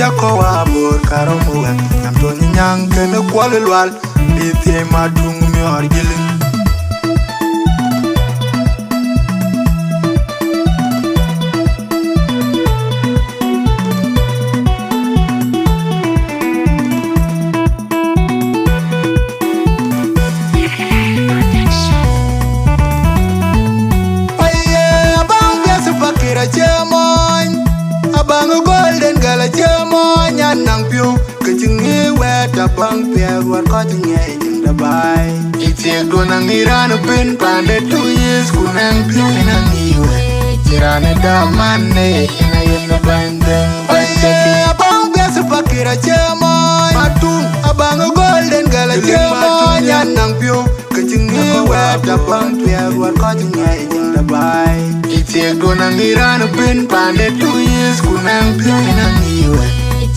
chako wa bor karo muwe Antoni nyang kene kwale lwal Dithie matung mior giling Abang golden gala jemo nyanang piu kechingi weta bang piag war kochingi jinda bai Itie gunang irano pin pande 2 years kunang piu inang iwe Jirane damane ina yena bandeng bandeki Abang biasa pakira jemo matung Abang golden gala jemo nyanang piu kechingi weta bang piag war kochingi jinda bai Itie gunang irano pin pande 2 years kunang piu inang iwe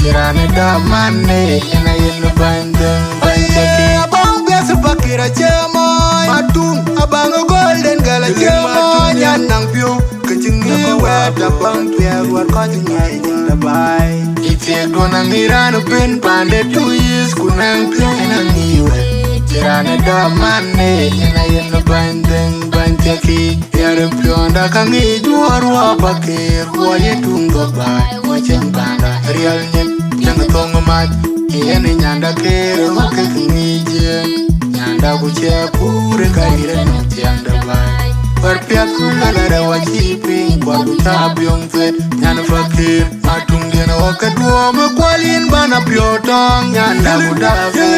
Jirane damane ina yena bandeng bandeki Abang biasa pakira jemo matung Abang golden gala jemo nyanang piu kechingi weta bang piag war kochingi jinda bai Itie gunang irano pin pande 2 years kunang piu inang iwe Jirane damane ina yena bandeng bandeki Yare pionda kangi juarwa bakir Wale tungo bai Wachen banda Rial nyet Jang tongo mat Yene nyanda kere Wake kingi jen Nyanda kuche pure Kaire noti yanda bai Warpiat kulalare wachiping Kwa kutab yung fet Nyana fakir Matung dina waka duwa Mekwalin bana piotong Nyanda kudafe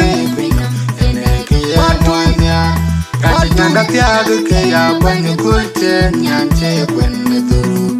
Ene kiya mwanya Kati nyanda tiaga kaya Bwene kulte Nyance kwene turu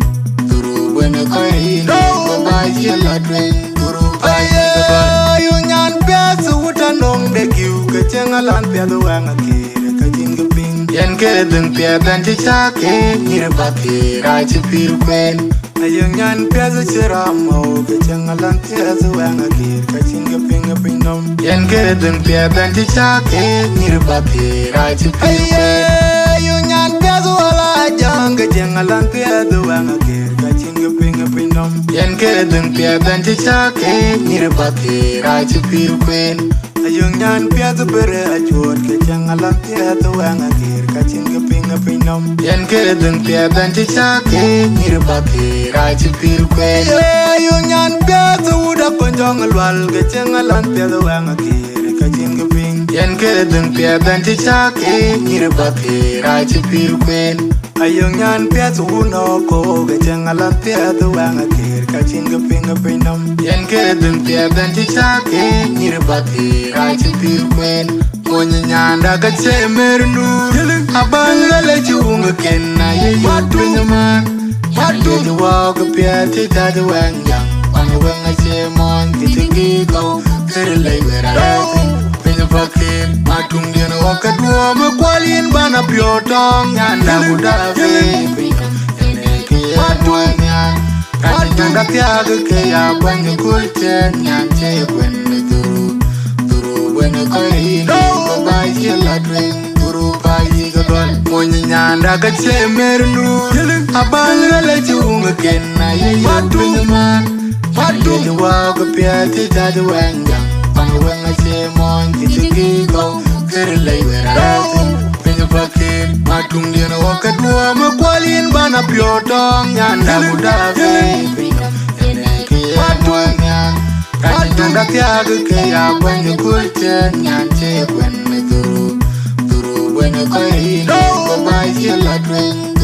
Turu bwene koi Babaji la dwen Turu bayi Yu nyan piasa wuta nong de kiu Kachenga lan piasa wanga kire Kachinga ping Yen kere dun piasa chichake Nire baki Rachi piru kwen Ayung nyan piasa chiramo Kachenga lan piasa wanga kire Kachinga pinga pingom Yen kere dun piasa chichake Nire baki Rachi piru kwen Yu nyan piasa wala jang Kachenga lan piasa wanga kire Kachinga pinga pingom Yen kere dun piasa chichake Nire baki Rachi piru kwen Ayung nyan piasa bere achuot Kachenga lan piasa wanga kire Kachinga pinga pingom Yen kere dun piasa chichake Nire baki Rachi piru kwen Ayung nyan piasa wuda konjong alwal Kachenga lan piasa wanga kire Kachinga ping Yen kere dun piasa chichake Nire baki Rachi piru kwen Ayung nyan piasa wuno ko Kachenga lan piasa wanga kire Kachinga pinga pingom Yen kere dun piasa chichake Nire baki Rachi piru kwen Monye nyanda kache mernu Abang gale chunga kena Ye yatu nyaman Yatu juwa kapiati tata wanga Wanga wanga che mon Kitiki kau Kere lai wera rati Pinja fakir Matung dina wakadua Mekwalin bana piotong Nyanda kudafe Ene kia duanya Kati nyanda tiaga kaya Bwanya kulte Nyance kwene turu Turu bwene koi Babaji la dwen Turu bayi gadol Monye nyanda kache mernu Abang gale chunga kena Ye yatu nyaman Yatu juwa kapiati tata wanga Wanga wanga che mon Kitiki kau Kere lai wera rati Pinja fakir Matung dina wakadua Mekwalin bana piotong Nyanda kudafe Ene kia duanya Kati nyanda tiaga kaya Bwanya kulte Nyance kwene turu Turu bwene koi Babaji la dwen